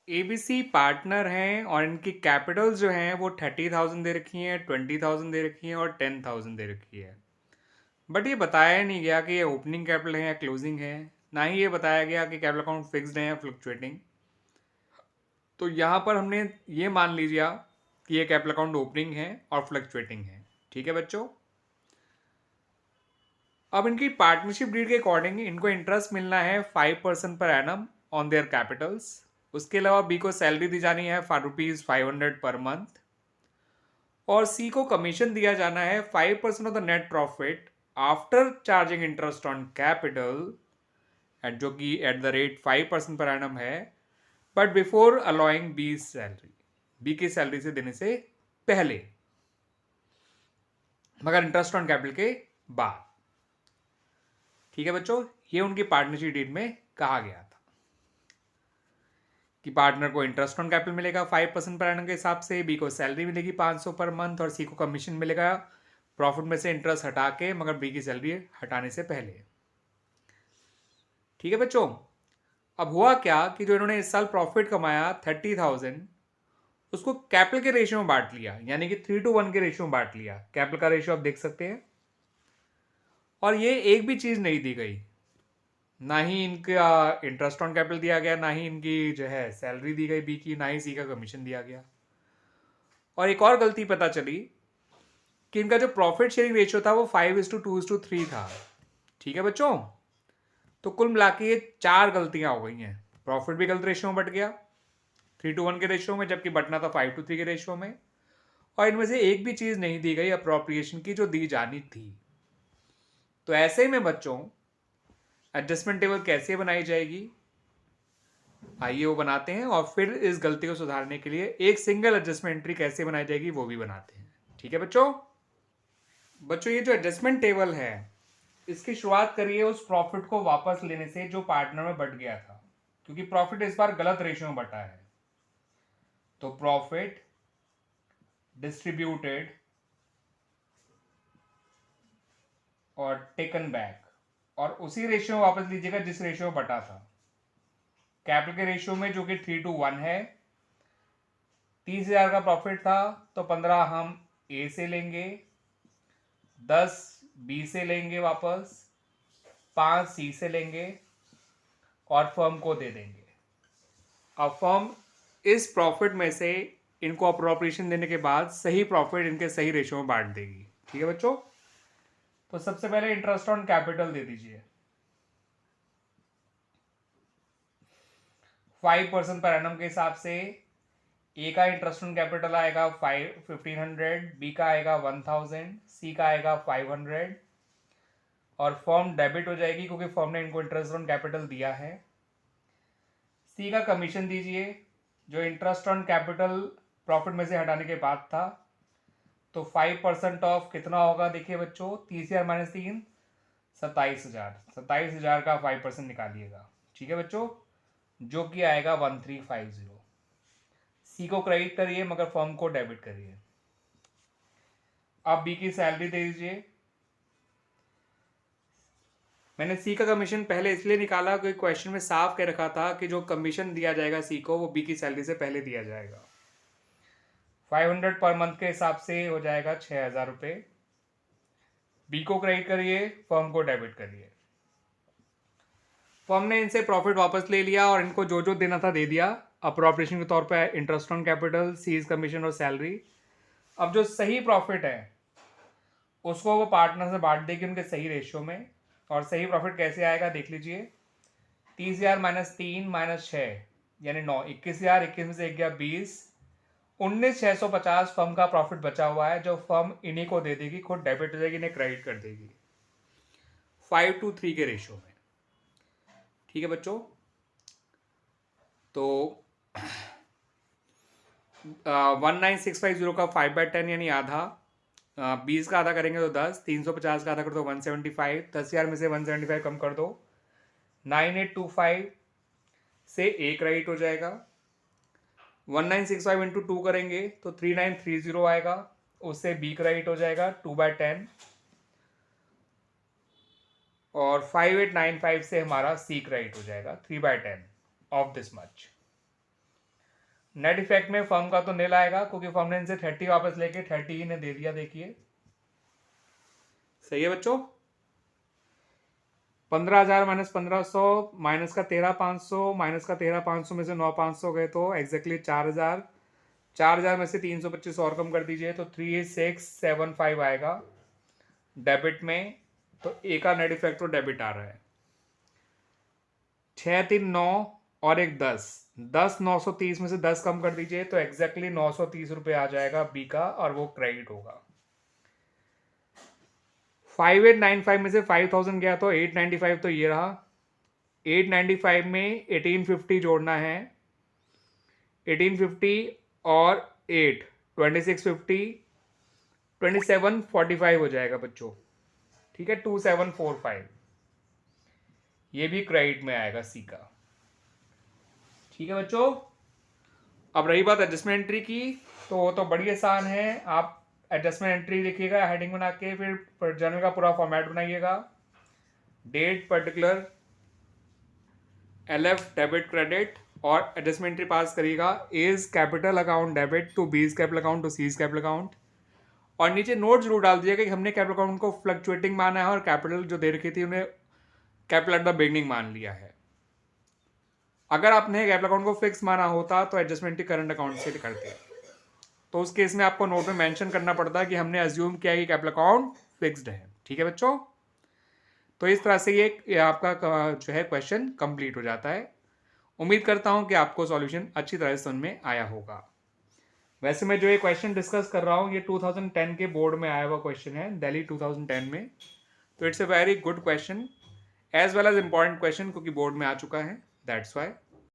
ABC partner हैं और इनकी कैपिटल जो हैं वो 30,000 दे रखी हैं, 20,000 दे रखी हैं और 10,000 दे रखी है। बट ये बताया नहीं गया कि ये ओपनिंग कैपिटल है या क्लोजिंग है, ना ही ये बताया गया कि कैपिटल अकाउंट फिक्स्ड है या फ्लक्चुएटिंग। तो यहाँ पर हमने ये मान लीजिए कि ये कैपिटल अकाउंट ओपनिंग है और फ्लक्चुएटिंग है। ठीक है बच्चों। अब इनकी पार्टनरशिप डीड के अकॉर्डिंग इनको इंटरेस्ट मिलना है 5% per annum on their Capitals. उसके अलावा बी को सैलरी दी जानी है ₹500 पर मंथ और सी को कमीशन दिया जाना है 5% of the net profit after charging interest on capital at जो कि at the rate 5% per annum है, but before allowing B salary, B की सैलरी से देने से पहले, मगर इंटरेस्ट ऑन कैपिटल के बाद। ठीक है बच्चों, ये उनकी पार्टनरशिप डीड में कहा गया था कि पार्टनर को इंटरेस्ट ऑन कैपिटल मिलेगा 5% पर एनम के हिसाब से, बी को सैलरी मिलेगी 500 पर मंथ और सी को कमीशन मिलेगा प्रॉफिट में से इंटरेस्ट हटा के, मगर बी की सैलरी हटाने से पहले। ठीक है बच्चों। अब हुआ क्या कि जो इन्होंने इस साल प्रॉफिट कमाया 30,000, उसको कैपिटल के रेशियो में बांट लिया, यानी कि 3:1 के रेशियो में बांट लिया। कैपिटल का रेशियो आप देख सकते हैं। और ये एक भी चीज नहीं दी गई, ना ही इनका इंटरेस्ट ऑन कैपिटल दिया गया, ना ही इनकी जो है सैलरी दी गई बी की, ना ही सी का कमीशन दिया गया। और एक और गलती पता चली कि इनका जो प्रॉफिट शेयरिंग रेशियो था वो 5:2:3 था। ठीक है बच्चों। तो कुल मिला के ये 4 गलतियां हो गई हैं। प्रॉफिट भी गलत रेशियो में बट गया 3:1 के रेशियो में, जबकि बटना था 5:3 के रेशियो में। और इनमें से एक भी चीज नहीं दी गई अप्रोप्रिएशन की जो दी जानी थी। तो ऐसे में बच्चों एडजस्टमेंट टेबल कैसे बनाई जाएगी, आइए वो बनाते हैं और फिर इस गलती को सुधारने के लिए एक सिंगल एडजस्टमेंट एंट्री कैसे बनाई जाएगी वो भी बनाते हैं। ठीक है बच्चों। बच्चों ये जो एडजस्टमेंट टेबल है इसकी शुरुआत करिए उस प्रॉफिट को वापस लेने से जो पार्टनर में बट गया था, क्योंकि प्रॉफिट इस बार गलत रेशियो में बटा है। तो प्रॉफिट डिस्ट्रीब्यूटेड और टेकन बैक, और उसी रेशियो में वापस लीजिएगा जिस रेशियो में बटा था। कैपिटल के रेशियो में जो कि 3:1 है, 30,000 का प्रॉफिट था तो 15 हम ए से लेंगे, 10 बी से लेंगे, वापस 5 सी से लेंगे और फर्म को दे देंगे। अब फर्म इस प्रॉफिट में से इनको अप्रोप्रिएशन देने के बाद सही प्रॉफिट इनके सही रेशियो में बांट देगी। ठीक है बच्चों। तो सबसे पहले इंटरेस्ट ऑन कैपिटल दे दीजिए 5% पर एनम के हिसाब से। ए का इंटरेस्ट ऑन कैपिटल आएगा 1500, बी का आएगा 1000, सी का आएगा 500 और फर्म डेबिट हो जाएगी क्योंकि फर्म ने इनको इंटरेस्ट ऑन कैपिटल दिया है। सी का कमीशन दीजिए जो इंटरेस्ट ऑन कैपिटल प्रॉफिट में से हटाने के बाद था। तो 5% ऑफ कितना होगा, देखिए बच्चों 30,000 माइनस 3 27,000, 27,000 का 5% निकालिएगा। ठीक है बच्चों, जो कि आएगा 1350। सी को क्रेडिट करिए मगर फर्म को डेबिट करिए। अब बी की सैलरी दे दीजिए। मैंने सी का कमीशन पहले इसलिए निकाला क्योंकि क्वेश्चन में साफ कह रखा था कि जो कमीशन दिया जाएगा सी को वो बी की सैलरी से पहले दिया जाएगा। 500 पर मंथ के हिसाब से हो जाएगा 6,000 रुपये। बी को क्रेडिट करिए, फर्म को डेबिट करिए। फर्म ने इनसे प्रॉफिट वापस ले लिया और इनको जो जो देना था दे दिया अप्रोप्रिएशन के तौर पे, interest on capital, C's commission और सैलरी। अब जो सही प्रॉफिट है उसको वो पार्टनर से बांट देगी उनके सही रेशियो में। और सही प्रॉफिट कैसे आएगा देख लीजिए। 30,000 माइनस 3 माइनस 6 यानी 9, 21,000, 21 में से एक गया 20, 19,650 फर्म का प्रॉफिट बचा हुआ है जो फर्म इन्हीं को दे देगी, खुद डेबिट हो जाएगी, इन्हें क्रेडिट कर देगी 5:3 के रेशियो में। ठीक है बच्चों। तो 19,650 का 5/10 यानी आधा, 20 का आधा करेंगे तो 10, 350 का आधा कर दो 175, 10,000 में से 175 कम कर दो 9825 से ए क्रेडिट हो जाएगा। 1965 इंटू 2 करेंगे तो 3930 आएगा, उससे बी क्रेडिट हो जाएगा 2/10 और 5895 से हमारा सी क्रेडिट हो जाएगा 3/10 of this much. Net effect में फर्म का तो नील आएगा क्योंकि फर्म ने इनसे 30 वापस लेके 30 ही ने दे दिया, देखिए सही है बच्चों। 15,000 माइनस 1,500 माइनस का 13,500 माइनस का 13,500 में से 9,500 गए तो एग्जैक्टली 4,000। 4,000 में से 325 और कम कर दीजिए तो 3,675 आएगा डेबिट में। तो ए का नेट इफेक्ट तो डेबिट आ रहा है। 6 3 9 और एक 10 930 में से 10 कम कर दीजिए तो एग्जैक्टली 930 रुपये आ जाएगा बी का, और वो क्रेडिट होगा। 5895 में से 5,000 गया तो 895 तो ये रहा। 895 में 1850 जोड़ना है, 1850 और 8 2650 2745 हो जाएगा बच्चों, ठीक है 2745, ये भी क्रेडिट में आएगा सी का, ठीक है बच्चों। अब रही बात एडजस्टमेंट एंट्री की, तो वो तो बड़ी आसान है। आप एडजस्टमेंट एंट्री लिखिएगा हेडिंग बना के, फिर जर्नल का पूरा फॉर्मेट बनाइएगा। Date particular LF debit credit और एडजस्टमेंट एंट्री पास करिएगा। A's capital account debit to B's capital account to C's capital account, और नीचे नोट जरूर डाल दीजिएगा कि हमने कैपिटल अकाउंट को फ्लक्चुएटिंग माना है और कैपिटल जो दे रखी थी उन्हें कैपिटल एट द बिगनिंग मान लिया है। अगर आपने कैपिटल अकाउंट को फिक्स माना होता तो एडजस्टमेंट करंट अकाउंट से करते, तो उस केस में आपको नोट में मेंशन करना पड़ता है कि हमने अज्यूम किया कि कैपिटल अकाउंट फिक्स्ड है, ठीक है बच्चों। तो इस तरह से ये आपका जो है क्वेश्चन कंप्लीट हो जाता है। उम्मीद करता हूं कि आपको सॉल्यूशन अच्छी तरह से समझ में आया होगा। वैसे मैं जो ये क्वेश्चन डिस्कस कर रहा हूँ ये 2010 के बोर्ड में आया हुआ क्वेश्चन है, दिल्ली 2010 में। तो it's a very good question as well as important question, क्योंकि बोर्ड में आ चुका है, दैट्स वाई।